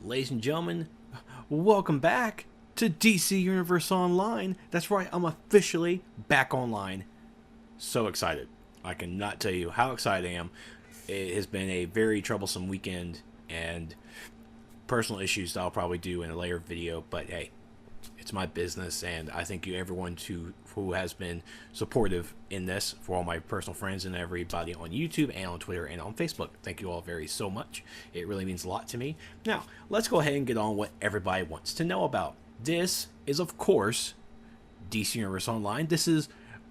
Ladies and gentlemen, welcome back to DC Universe Online. That's right, I'm officially back online. So excited. I cannot tell you how excited I am. It has been a very troublesome weekend and personal issues that I'll probably do in a later video, but hey, it's my business, and I thank you everyone who has been supportive in this, for all my personal friends and everybody on YouTube and on Twitter and on Facebook. Thank you all very so much. It really means a lot to me. Now, let's go ahead and get on what everybody wants to know about. This is, of course, DC Universe Online. This is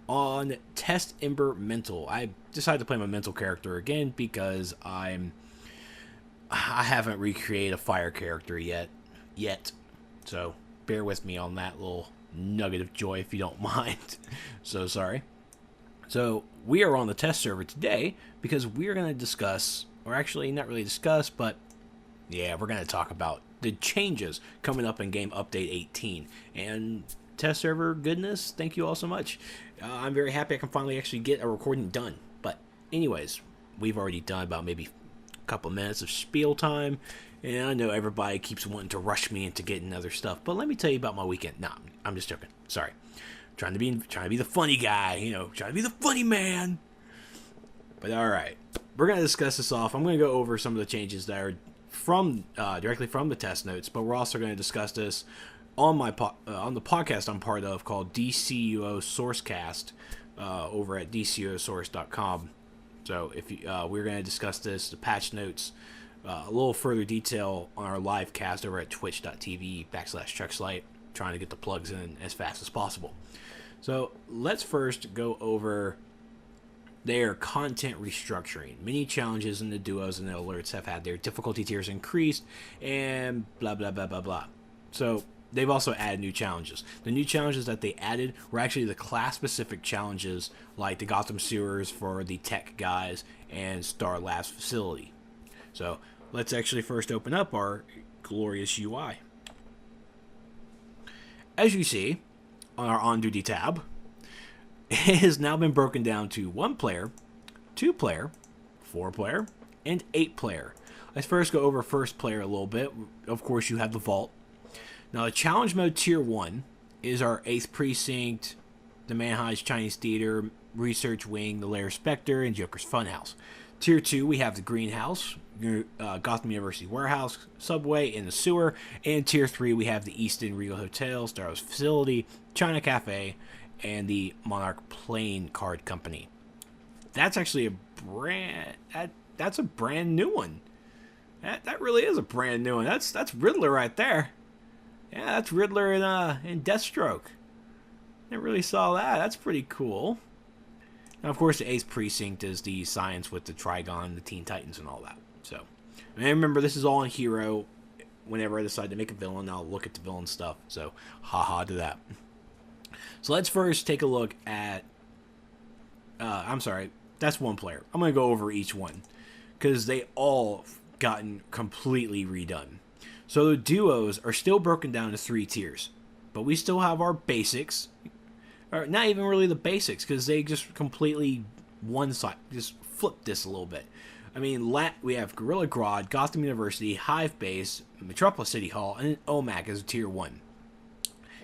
on Test Ember Mental. I decided to play my mental character again because I haven't recreated a fire character yet. So bear with me on that little nugget of joy if you don't mind. So sorry. So we are on the test server today because we're going to discuss, or actually not really discuss, but yeah, we're going to talk about the changes coming up in game update 18. And test server goodness, thank you all so much. I'm very happy I can finally actually get a recording done. But anyways, we've already done about maybe a couple minutes of spiel time. And I know everybody keeps wanting to rush me into getting other stuff, but let me tell you about my weekend. Nah, I'm just joking. Sorry. Trying to be the funny guy, trying to be the funny man. But all right, we're gonna discuss this off. I'm gonna go over some of the changes that are from directly from the test notes, but we're also gonna discuss this on my on the podcast I'm part of called DCUO Sourcecast over at dcuosource.com. So if you, we're gonna discuss this, the patch notes. A little further detail on our live cast over at twitch.tv/Trexlight, trying to get the plugs in as fast as possible. So let's first go over their content restructuring. Many challenges in the duos and the alerts have had their difficulty tiers increased and blah blah blah blah blah. So they've also added new challenges. The new challenges that they added were actually the class-specific challenges, like the Gotham Sewers for the tech guys and Star Labs facility. So let's actually first open up our glorious UI. As you see on our on-duty tab, it has now been broken down to 1-player, 2-player, 4-player, and 8-player. Let's first go over first player a little bit. Of course, you have the Vault. Now, the challenge mode tier 1 is our 8th Precinct, the Manheim's Chinese Theater, Research Wing, the Lair Spectre, and Joker's Funhouse. Tier 2, we have the Greenhouse, Gotham University Warehouse, Subway, and the Sewer. And Tier 3, we have the Easton Regal Hotel, Star Wars Facility, China Cafe, and the Monarch Playing Card Company. That's actually a brand... That's a brand new one. That really is a brand new one. That's Riddler right there. Yeah, that's Riddler in Deathstroke. I really saw that. That's pretty cool. Now, of course, the 8th Precinct is the science with the Trigon, the Teen Titans, and all that. So, and remember, this is all on Hero. Whenever I decide to make a villain, I'll look at the villain stuff. So, haha to that. So, let's first take a look at... I'm sorry, that's 1 player. I'm going to go over each one, because they all gotten completely redone. So, the duos are still broken down to 3 tiers. But we still have our basics... Or not even really the basics, because they just completely just flipped this a little bit. I mean, we have Gorilla Grodd, Gotham University, Hive Base, Metropolis City Hall, and OMAC as Tier 1.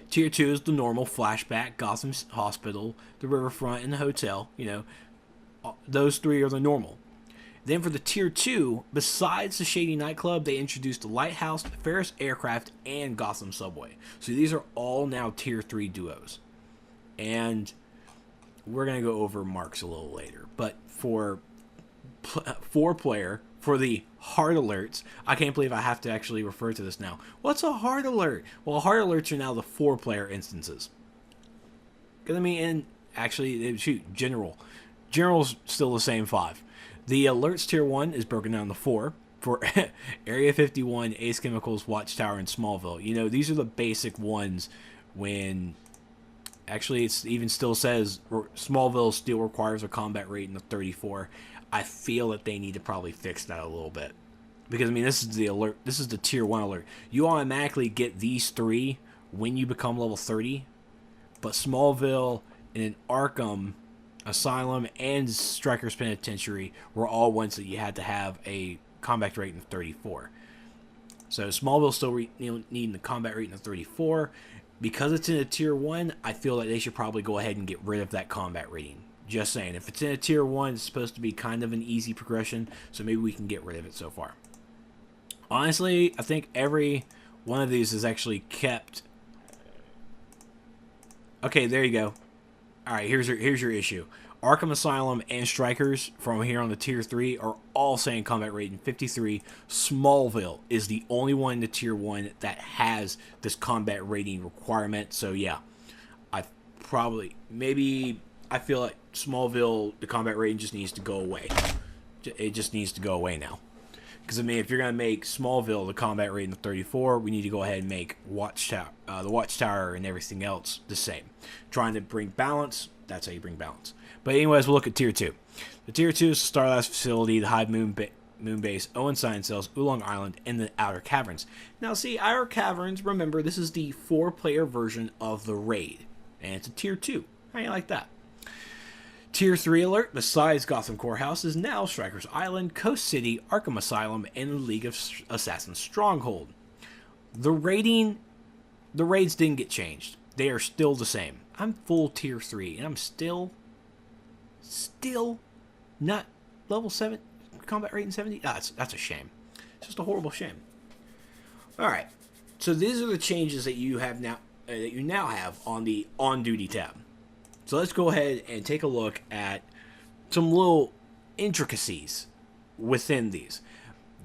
Tier 2 is the normal Flashback, Gotham Hospital, the Riverfront, and the hotel. Those 3 are the normal. Then for the Tier 2, besides the Shady Nightclub, they introduced the Lighthouse, Ferris Aircraft, and Gotham Subway. So these are all now Tier 3 duos. And we're going to go over marks a little later. But for 4-player, for the hard alerts, I can't believe I have to actually refer to this now. What's a hard alert? Well, hard alerts are now the 4-player instances. Because, I mean, and actually, shoot, General's still the same 5. The alerts tier 1 is broken down to 4. For Area 51, Ace Chemicals, Watchtower, and Smallville. These are the basic ones when... Actually, it even still says Smallville still requires a combat rating of 34. I feel that they need to probably fix that a little bit. Because, I mean, this is the alert. This is the Tier 1 alert. You automatically get these 3 when you become level 30. But Smallville and Arkham Asylum and Stryker's Penitentiary were all ones that you had to have a combat rating of 34. So Smallville's still needing the combat rating of 34. Because it's in a tier 1, I feel like they should probably go ahead and get rid of that combat rating. Just saying, if it's in a tier 1, it's supposed to be kind of an easy progression, so maybe we can get rid of it so far. Honestly, I think every one of these is actually kept. Okay, there you go. Alright, here's your issue. Arkham Asylum and Strikers from here on the tier 3 are all saying combat rating 53. Smallville is the only one in the tier 1 that has this combat rating requirement. So yeah, I feel like Smallville, the combat rating just needs to go away. It just needs to go away now. Because I mean, if you're gonna make Smallville the combat rating of 34, we need to go ahead and make the Watchtower and everything else the same. Trying to bring balance. That's how you bring balance. But anyways, we'll look at Tier 2. The Tier 2 is the Starlast Facility, the Hive Moon Base, Owen Science Cells, Oolong Island, and the Outer Caverns. Now see, Outer Caverns, remember, this is the 4-player version of the raid. And it's a Tier 2. How do you like that? Tier 3 alert, besides Gotham Courthouse, is now Strikers Island, Coast City, Arkham Asylum, and the League of Assassins Stronghold. The raids didn't get changed. They are still the same. I'm full Tier 3, and I'm still not level 7, combat rating 70. That's a shame. It's just a horrible shame. Alright, so these are the changes that you have now, have on the on-duty tab. So let's go ahead and take a look at some little intricacies within these.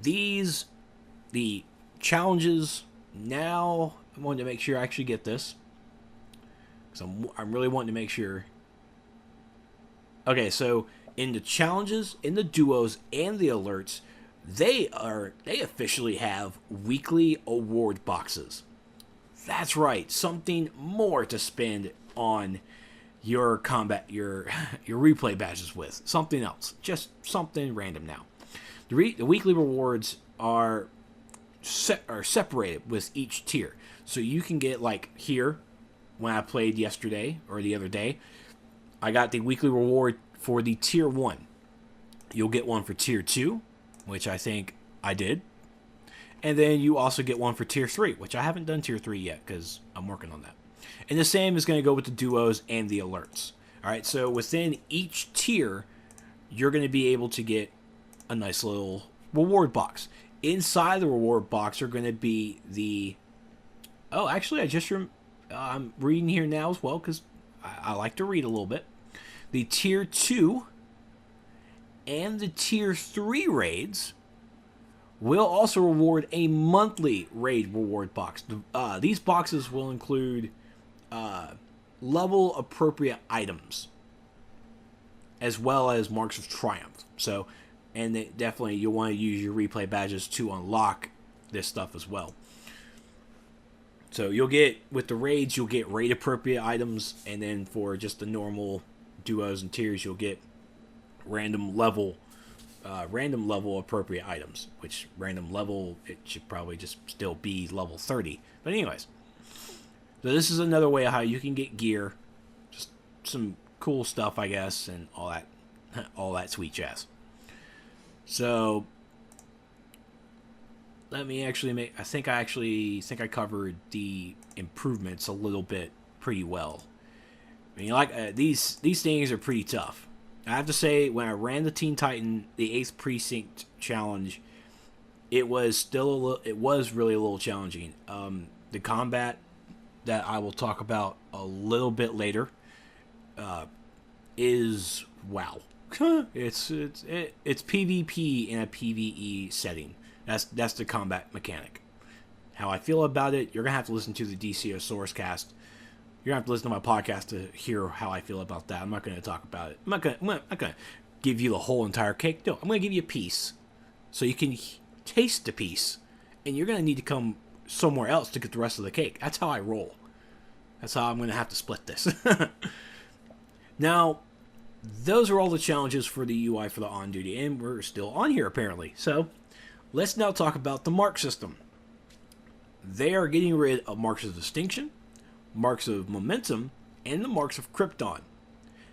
The challenges, now I wanted to make sure I actually get this. Because I'm really wanting to make sure. Okay, so in the challenges, in the duos, and the alerts, they officially have weekly award boxes. That's right, something more to spend on your replay badges with. Something else. Just something random now. The weekly rewards are separated with each tier. So you can get, like here, when I played yesterday or the other day, I got the weekly reward for the tier 1. You'll get one for tier 2, which I think I did. And then you also get one for tier 3, which I haven't done tier 3 yet because I'm working on that. And the same is going to go with the duos and the alerts. Alright, so within each tier, you're going to be able to get a nice little reward box. Inside the reward box are going to be the... Oh, actually, I'm reading here now as well because I like to read a little bit. The tier 2 and the tier 3 raids will also reward a monthly raid reward box. These boxes will include level appropriate items as well as marks of triumph. So, and definitely you'll want to use your replay badges to unlock this stuff as well. So you'll get, with the raids, you'll get raid appropriate items, and then for just the normal duos and tiers, you'll get random level appropriate items, which random level, it should probably just still be level 30. But anyways, so this is another way of how you can get gear, just some cool stuff, I guess, and all that sweet jazz. So let me actually I think I covered the improvements a little bit pretty well. I mean, these things are pretty tough. I have to say, when I ran the Teen Titan, the 8th Precinct challenge, it was really a little challenging. The combat that I will talk about a little bit later is wow. It's PvP in a PvE setting. That's the combat mechanic. How I feel about it, you're gonna have to listen to the DCO Sourcecast. You're gonna have to listen to my podcast to hear how I feel about that. I'm not gonna talk about it. I'm not gonna give you the whole entire cake. No, I'm gonna give you a piece, so you can taste the piece, and you're gonna need to come somewhere else to get the rest of the cake. That's how I roll. That's how I'm gonna have to split this. Now, those are all the challenges for the UI for the on duty, and we're still on here apparently. So let's now talk about the mark system. They are getting rid of marks of distinction, marks of momentum, and the marks of Krypton.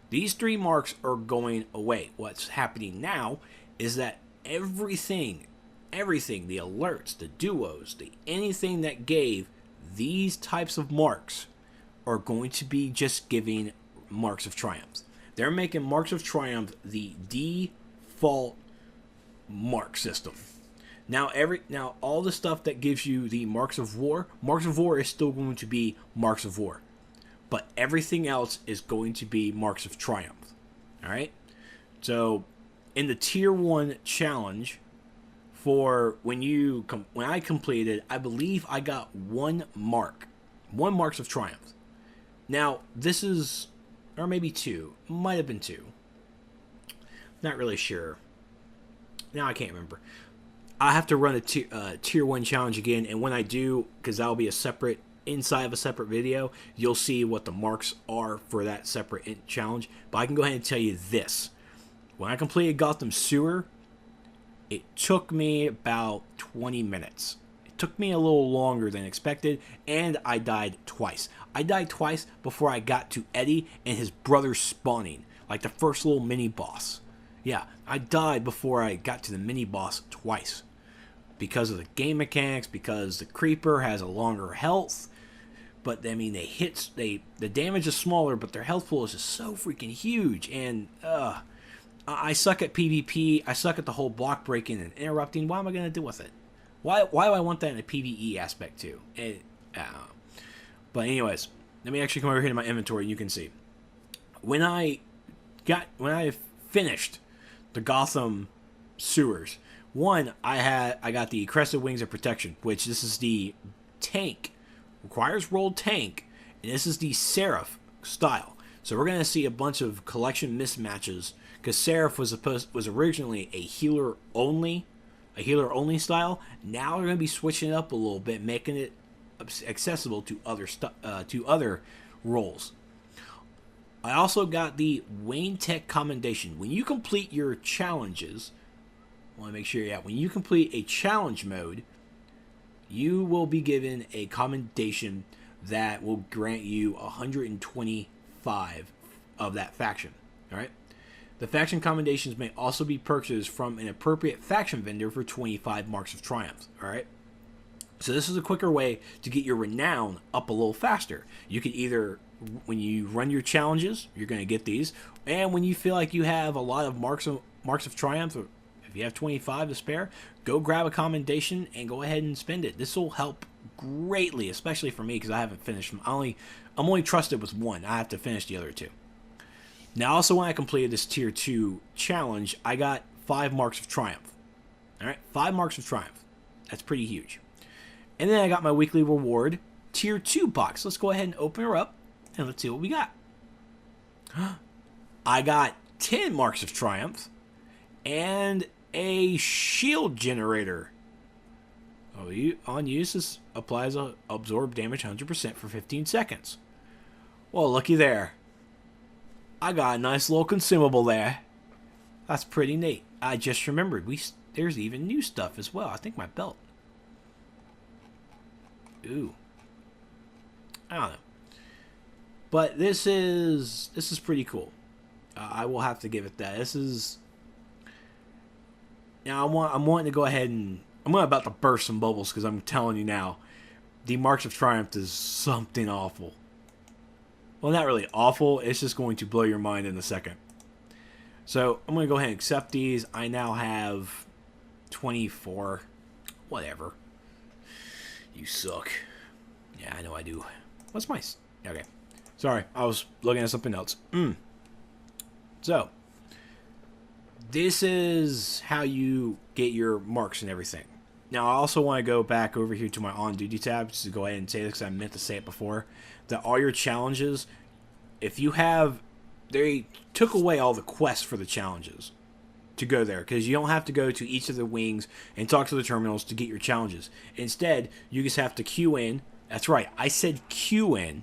These 3 marks are going away. What's happening now is that everything everything, the alerts, the duos, anything that gave these types of marks are going to be just giving marks of triumph. They're making marks of triumph the default mark system. Now all the stuff that gives you the marks of war is still going to be marks of war. But everything else is going to be marks of triumph. All right? So in the tier 1 challenge for when I completed, I believe I got one marks of triumph. Now, this is, or maybe 2, might have been 2. Not really sure. Now I can't remember. I have to run a tier 1 challenge again, and when I do, because that'll be inside of a separate video, you'll see what the marks are for that separate challenge. But I can go ahead and tell you this. When I completed Gotham Sewer, it took me about 20 minutes. It took me a little longer than expected, and I died twice. I died twice before I got to Eddie and his brother spawning, like the first little mini-boss. Yeah, I died before I got to the mini-boss twice. Because of the game mechanics, because the creeper has a longer health. But, I mean, the damage is smaller, but their health pool is just so freaking huge. And, I suck at PvP. I suck at the whole block breaking and interrupting. What am I going to do with it? Why do I want that in a PvE aspect, too? But anyways, let me actually come over here to my inventory and you can see. When I finished the Gotham Sewers, I got the Crested Wings of Protection, which this is the tank, requires rolled tank, and this is the Seraph style. So we're going to see a bunch of collection mismatches, because Seraph was originally a healer only style. Now we're going to be switching it up a little bit, making it accessible to other roles. I also got the Wayne Tech Commendation. When you complete your challenges, I want to make sure, when you complete a challenge mode, you will be given a commendation that will grant you 125 of that faction. All right. The faction commendations may also be purchased from an appropriate faction vendor for 25 marks of triumph. All right. So this is a quicker way to get your renown up a little faster. You could either, when you run your challenges, you're going to get these, and when you feel like you have a lot of marks of triumph, or if you have 25 to spare, go grab a commendation and go ahead and spend it. This will help greatly, especially for me, because I haven't finished them. I'm only trusted with one. I have to finish the other 2. Now, also when I completed this tier 2 challenge, I got 5 marks of triumph. All right, 5 marks of triumph. That's pretty huge. And then I got my weekly reward tier 2 box. Let's go ahead and open her up and let's see what we got. I got 10 marks of triumph and a shield generator. On use, this applies absorb damage 100% for 15 seconds. Well, looky there. I got a nice little consumable there. That's pretty neat. I just remembered there's even new stuff as well. I think my belt. Ooh. I don't know. But this is pretty cool. I will have to give it that. This is. Now I'm wanting to go ahead and I'm about to burst some bubbles because I'm telling you now, the Marks of Triumph is something awful. Well, not really awful. It's just going to blow your mind in a second. So I'm going to go ahead and accept these. I now have 24. Whatever. You suck. Yeah, I know I do. What's my... Okay. Sorry, I was looking at something else. So, this is how you get your marks and everything. Now, I also want to go back over here to my on-duty tab just to go ahead and say this because I meant to say it before. That all your challenges, if you have... They took away all the quests for the challenges to go there, because you don't have to go to each of the wings and talk to the terminals to get your challenges. Instead, you just have to queue in. That's right, I said queue in.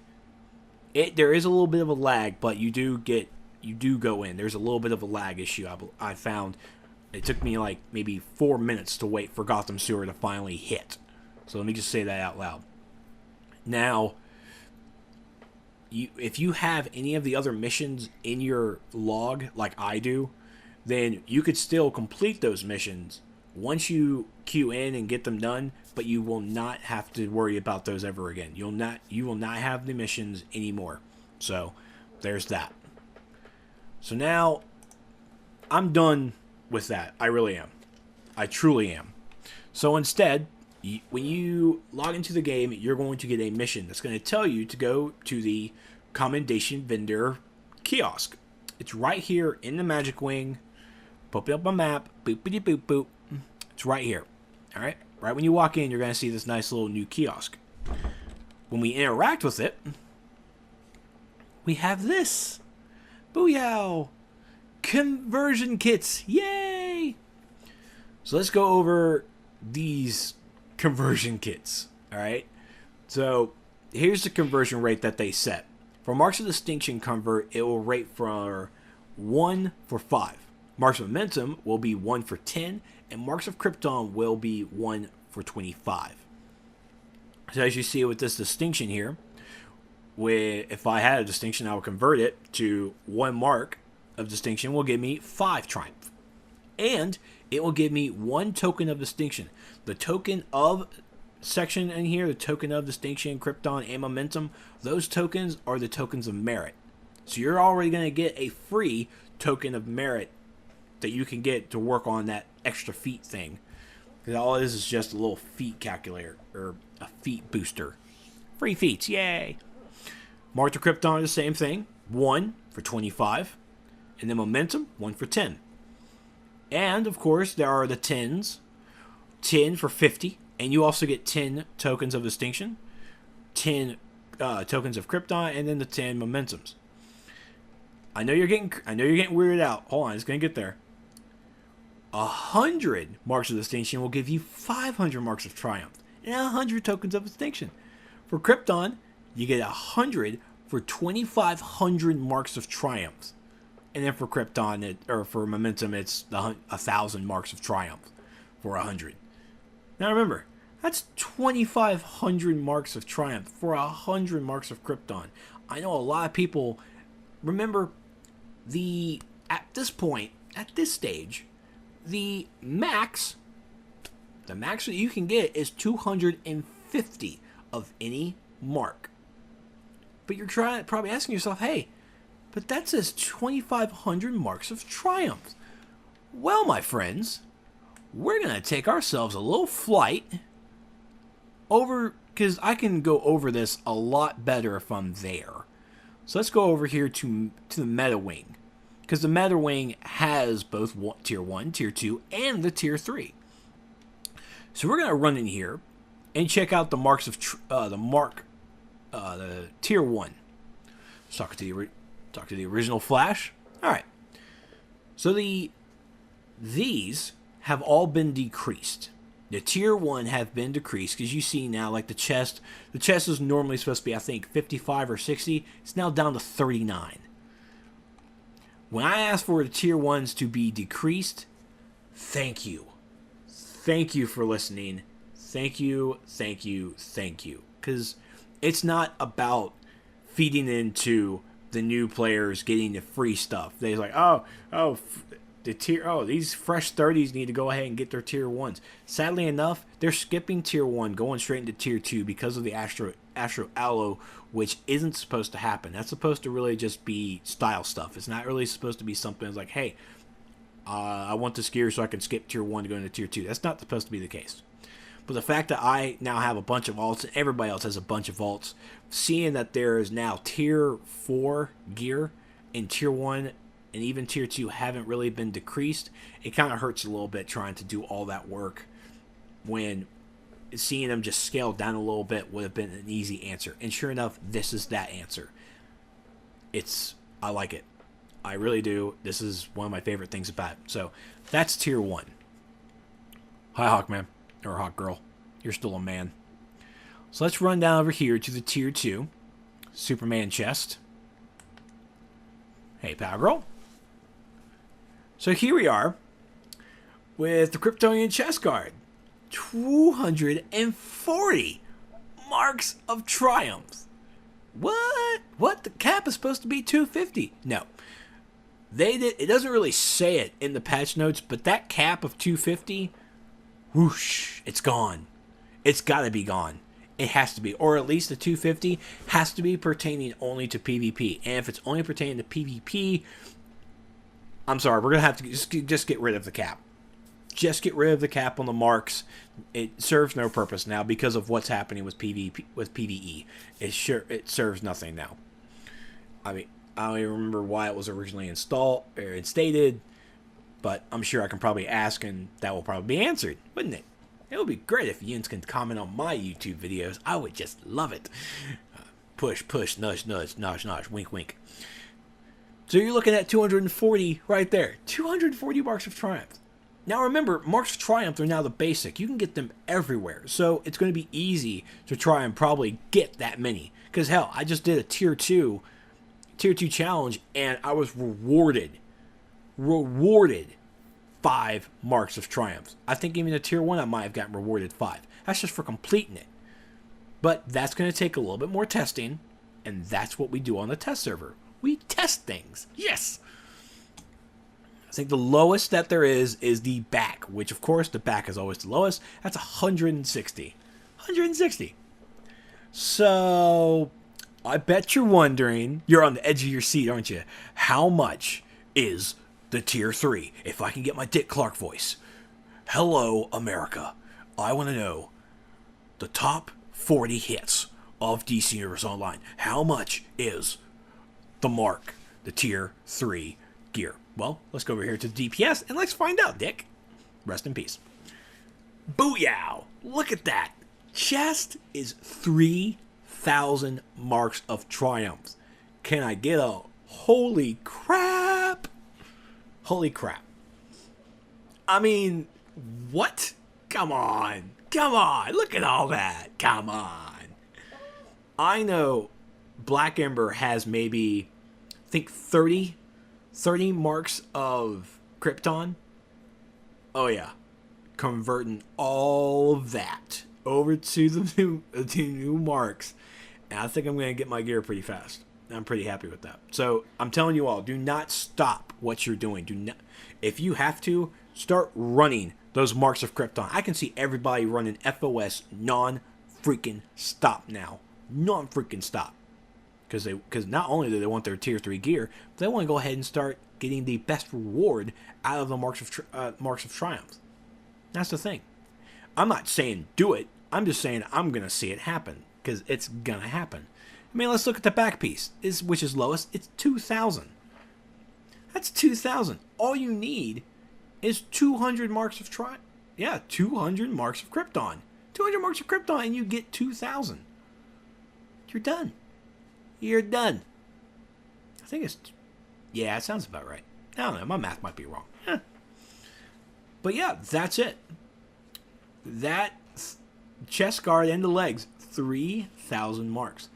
There is a little bit of a lag, but you do go in. There's a little bit of a lag issue I found. It took me like maybe 4 minutes to wait for Gotham Sewer to finally hit. So let me just say that out loud. Now, if you have any of the other missions in your log, like I do, then you could still complete those missions once you queue in and get them done, but you will not have to worry about those ever again. You will not have the missions anymore. So there's that. So now I'm done with that. I really am. I truly am. So instead, when you log into the game, you're going to get a mission that's going to tell you to go to the commendation vendor kiosk. It's right here in the Magic Wing. Pop it up on map. Boopity boop boop. It's right here. All right. Right when you walk in, you're going to see this nice little new kiosk. When we interact with it, we have this. Booyah! Conversion kits. Yay! So let's go over these conversion kits. All right. So here's the conversion rate that they set. For Marks of Distinction convert, it will rate for 1 for 5. Marks of Momentum will be 1 for 10, and Marks of Krypton will be 1 for 25. So as you see with this distinction here, if I had a distinction, I would convert it to 1 mark of distinction will give me 5 triumph. And it will give me 1 token of distinction. The token of section in here, the token of distinction, Krypton, and momentum, those tokens are the tokens of merit. So you're already going to get a free token of merit that you can get to work on that extra feat thing. Because all it is just a little feat calculator, or a feat booster. Free feats, yay! Mark of Krypton is the same thing, 1 for 25. And then momentum, 1 for 10. And, of course, there are the 10s. 10 for 50. And you also get 10 tokens of distinction. 10 tokens of Krypton. And then the 10 momentums. I know you're getting weirded out. Hold on, it's going to get there. 100 marks of distinction will give you 500 marks of triumph. And 100 tokens of distinction. For Krypton, you get 100 for 2,500 marks of triumph. And then for Krypton, or for momentum, it's 1,000 marks of triumph for 100. Now remember, that's 2,500 marks of triumph for 100 marks of Krypton. I know a lot of people remember at this stage, the max that you can get is 250 of any mark. But you're probably asking yourself, hey, but that says 2,500 marks of triumph. Well, my friends, we're going to take ourselves a little flight over, because I can go over this a lot better if I'm there. So let's go over here to the Meta Wing, because the Meta Wing has both Tier 1, Tier 2, and the Tier 3. So we're going to run in here and check out the marks of the Tier 1. Let's talk to the original Flash. All right. So these have all been decreased. The Tier 1 have been decreased because you see now, like the chest is normally supposed to be, I think, 55 or 60. It's now down to 39. When I asked for the Tier 1s to be decreased, thank you. Thank you for listening. Thank you, thank you, thank you. Because it's not about feeding into the new players getting the free stuff. They're like, these fresh 30s need to go ahead and get their Tier 1s. Sadly enough, they're skipping Tier 1, going straight into Tier 2 because of the Astro Allo, which isn't supposed to happen. That's supposed to really just be style stuff. It's not really supposed to be something that's like, hey, I want this gear so I can skip Tier 1 to go into Tier 2. That's not supposed to be the case. But the fact that I now have a bunch of alts, and everybody else has a bunch of alts, seeing that there is now Tier 4 gear and Tier 1 and even Tier 2 haven't really been decreased, it kind of hurts a little bit trying to do all that work when seeing them just scaled down a little bit would have been an easy answer. And sure enough, this is that answer. I like it. I really do. This is one of my favorite things about it. So that's Tier 1. Hi, Hawkman. Or Hawkgirl. You're still a man. So let's run down over here to the Tier 2. Superman chest. Hey, Power Girl. So here we are with the Kryptonian chest guard. 240 marks of triumph. What? What? The cap is supposed to be 250. No. It doesn't really say it in the patch notes, but that cap of 250 whoosh, it's gone. It's got to be gone. It has to be. Or at least the 250 has to be pertaining only to PvP. And if it's only pertaining to PvP, I'm sorry, we're going to have to just get rid of the cap. Just get rid of the cap on the marks. It serves no purpose now because of what's happening with PvE. It serves nothing now. I mean, I don't even remember why it was originally instated, but I'm sure I can probably ask and that will probably be answered, wouldn't it? It would be great if yins can comment on my YouTube videos. I would just love it. Push, push, nudge, nudge, nudge, nudge, wink, wink. So you're looking at 240 right there. 240 Marks of Triumph. Now remember, Marks of Triumph are now the basic. You can get them everywhere. So it's going to be easy to try and probably get that many. Because hell, I just did a tier 2 challenge and I was rewarded 5 Marks of Triumph. I think even a tier 1 I might have gotten rewarded 5. That's just for completing it. But that's going to take a little bit more testing, and that's what we do on the test server. We test things. Yes! I think the lowest that there is the back, which of course the back is always the lowest. That's 160. 160. So, I bet you're wondering, you're on the edge of your seat, aren't you? How much is the tier 3 if I can get my Dick Clark voice? Hello, America. I want to know the top 40 hits of DC Universe Online. How much is the mark, the tier 3 gear? Well, let's go over here to the DPS and let's find out, Dick. Rest in peace. Booyah! Look at that. Chest is 3,000 Marks of Triumph. Can I get a holy crap? Holy crap. I mean, what? Come on. Come on. Look at all that. Come on. I know Black Ember has maybe, I think 30 marks of Krypton. Oh yeah. Converting all of that over to the new marks. And I think I'm going to get my gear pretty fast. I'm pretty happy with that. So I'm telling you all, do not stop what you're doing. Do not, if you have to, start running those Marks of Krypton. I can see everybody running FOS non-freaking stop now. Non-freaking stop. Because not only do they want their tier 3 gear, but they want to go ahead and start getting the best reward out of the Marks of Triumph. That's the thing. I'm not saying do it. I'm just saying I'm going to see it happen. Because it's going to happen. I mean, let's look at the back piece, which is lowest. It's 2,000. That's 2,000. All you need is 200 Marks of Triumph. Yeah, 200 Marks of Krypton. 200 Marks of Krypton and you get 2,000. You're done. You're done. I think it's... Yeah, it sounds about right. I don't know. My math might be wrong. But yeah, that's it. That chest guard and the legs, 3,000 marks.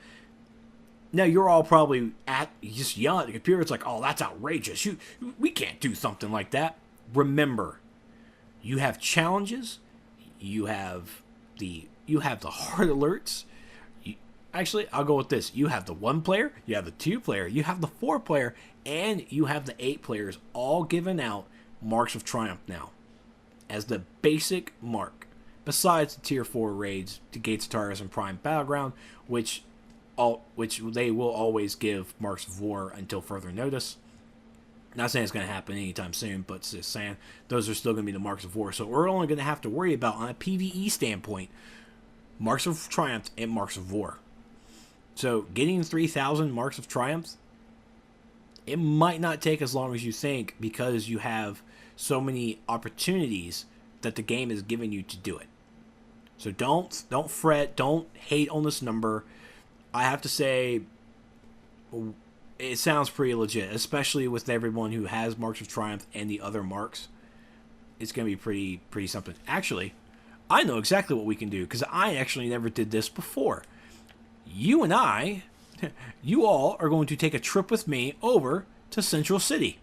Now, you're all probably just yelling at the computer. It's like, oh, that's outrageous. We can't do something like that. Remember, you have challenges. You have the hard alerts. Actually, I'll go with this. You have the 1 player, you have the 2 player, you have the 4 player, and you have the 8 players all giving out Marks of Triumph now as the basic mark. Besides the tier 4 raids, the Gates of Taurus and Prime Battleground, which they will always give Marks of War until further notice. Not saying it's going to happen anytime soon, but just saying those are still going to be the Marks of War. So we're only going to have to worry about, on a PvE standpoint, Marks of Triumph and Marks of War. So getting 3,000 Marks of Triumph, it might not take as long as you think because you have so many opportunities that the game is giving you to do it. So don't fret, don't hate on this number. I have to say, it sounds pretty legit, especially with everyone who has Marks of Triumph and the other marks. It's going to be pretty something. Actually, I know exactly what we can do because I actually never did this before. You and I, you all are going to take a trip with me over to Central City.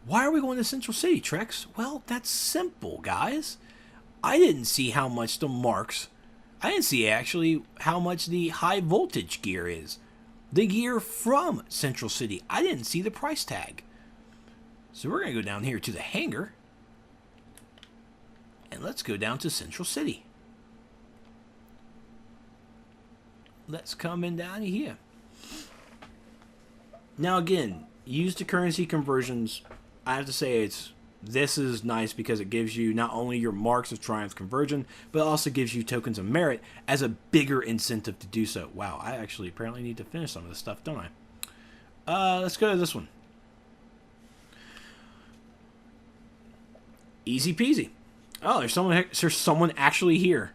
Why are we going to Central City, Trex? Well, that's simple, guys. I didn't see how much the marks... I didn't see actually how much the high voltage gear is. The gear from Central City. I didn't see the price tag. So we're going to go down here to the hangar. And let's go down to Central City. Let's come in down here. Now again, use the currency conversions. I have to say this is nice because it gives you not only your Marks of Triumph conversion, but it also gives you tokens of merit as a bigger incentive to do so. Wow, I actually apparently need to finish some of this stuff, don't I? Let's go to this one. Easy peasy. Oh, there's someone actually here.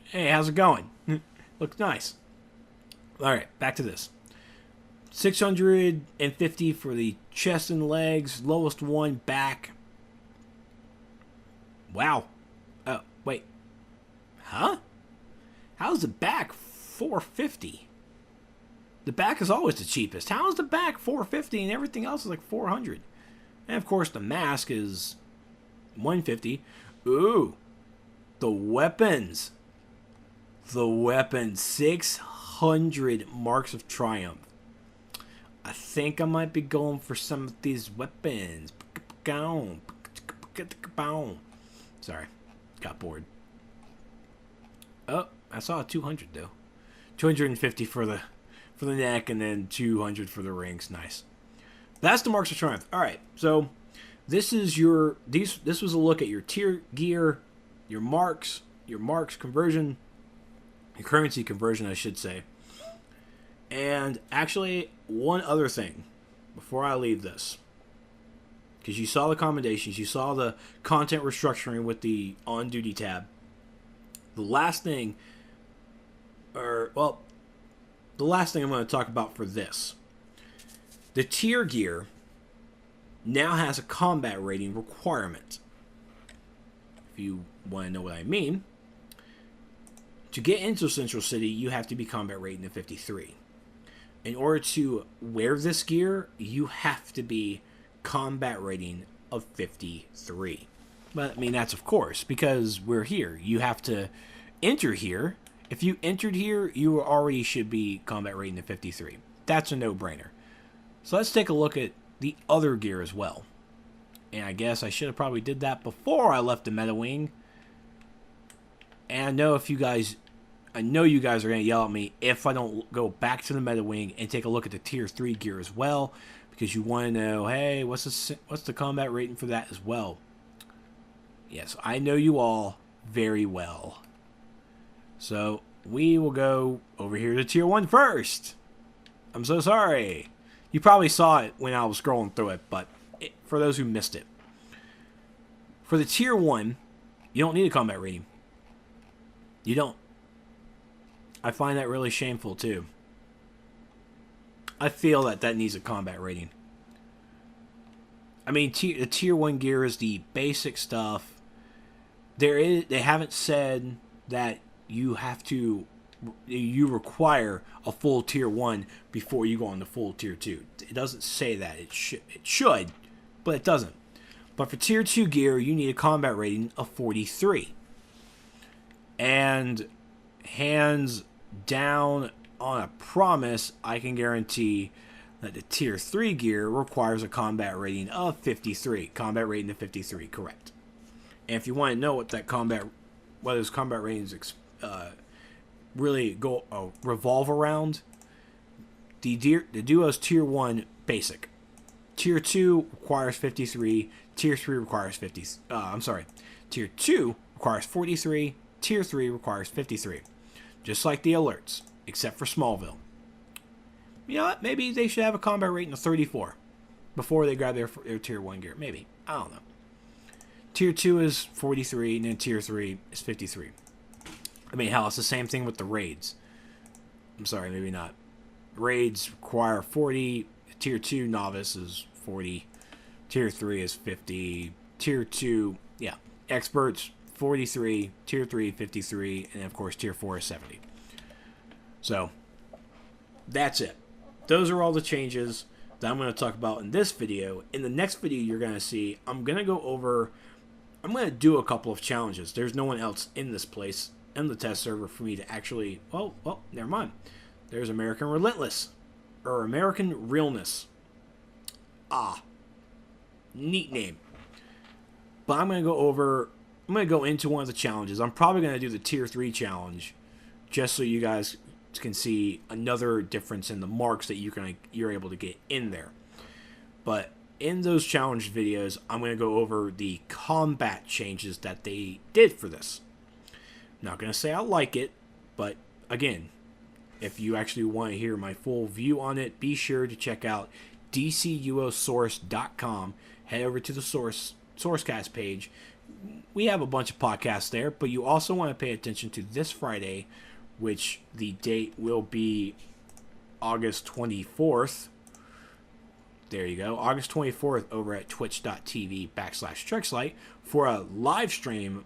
Hey, how's it going? Looks nice. Alright, back to this. 650 for the chest and legs. Lowest one, back. Wow. Oh, wait. Huh? How's the back 450? The back is always the cheapest. How is the back 450 and everything else is like 400? And of course the mask is 150. Ooh. The weapons. The weapons. 600 Marks of Triumph. I think I might be going for some of these weapons. Sorry. Got bored. Oh, I saw a 200 though. 250 for the neck and then 200 for the rings. Nice. That's the Marks of Triumph. Alright, so this is this was a look at your tier gear, your marks conversion, your currency conversion, I should say. And actually, one other thing before I leave this, because you saw the commendations, you saw the content restructuring with the on-duty tab. The last thing I'm going to talk about for this, the tier gear now has a combat rating requirement. If you want to know what I mean, to get into Central City, you have to be combat rating of 53. In order to wear this gear, you have to be combat rating of 53. But, I mean, that's of course, because we're here. You have to enter here. If you entered here, you already should be combat rating of 53. That's a no-brainer. So let's take a look at the other gear as well. And I guess I should have probably did that before I left the meta wing. And I know you guys are going to yell at me if I don't go back to the meta wing and take a look at the tier 3 gear as well, because you want to know, hey, what's the combat rating for that as well? Yes, I know you all very well. So we will go over here to tier 1 first. I'm so sorry. You probably saw it when I was scrolling through it, but for those who missed it. For the tier 1, you don't need a combat rating. You don't. I find that really shameful too. I feel that needs a combat rating. I mean, the tier 1 gear is the basic stuff. They haven't said that you require a full tier 1 before you go on the full tier 2. It doesn't say that. It should, but it doesn't. But for tier 2 gear, you need a combat rating of 43. And hands down on a promise, I can guarantee that the tier 3 gear requires a combat rating of 53. Combat rating of 53, correct. And if you want to know what those combat ratings really revolve around, the duo's tier 1 basic. Tier 2 requires 53. Tier 3 requires 50. Tier 2 requires 43. Tier 3 requires 53. Just like the alerts, except for Smallville. You know what? Maybe they should have a combat rating of 34 before they grab their tier 1 gear. Maybe. I don't know. Tier 2 is 43, and then tier 3 is 53. I mean, hell, it's the same thing with the raids. I'm sorry, maybe not. Raids require 40. Tier 2 novice is 40. Tier 3 is 50. Tier 2, yeah. Experts, 43. Tier 3, 53. And, of course, tier 4 is 70. So, that's it. Those are all the changes that I'm going to talk about in this video. In the next video you're going to see, I'm going to do a couple of challenges. There's no one else in this place, in the test server, for me to actually... Well, never mind. There's American Relentless. Or American Realness. Ah. Neat name. But I'm going to go over I'm going to go into one of the challenges. I'm probably going to do the Tier 3 challenge just so you guys can see another difference in the marks that you're able to get in there. But in those challenge videos, I'm going to go over the combat changes that they did for this. I'm not going to say I like it, but again, if you actually want to hear my full view on it, be sure to check out dcuosource.com. Head over to the Sourcecast page. We have a bunch of podcasts there, but you also want to pay attention to this Friday, which the date will be August 24th. There you go, August 24th over at twitch.tv/Trexlight for a live stream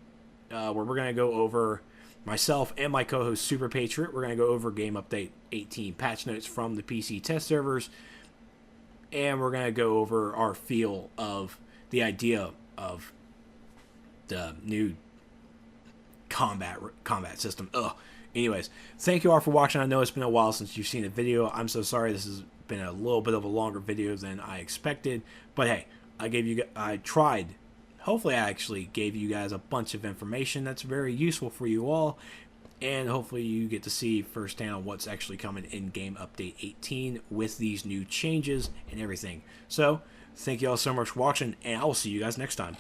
where we're going to go over, myself and my co-host Super Patriot, we're going to go over Game Update 18 patch notes from the PC test servers, and we're going to go over our feel of the idea of the new combat system. Anyways, thank you all for watching. I know it's been a while since you've seen a video. I'm so sorry this has been a little bit of a longer video than I expected, but hey, I tried. Hopefully I actually gave you guys a bunch of information that's very useful for you all, and hopefully you get to see firsthand what's actually coming in Game Update 18 with these new changes and everything. So thank you all so much for watching, and I will see you guys next time.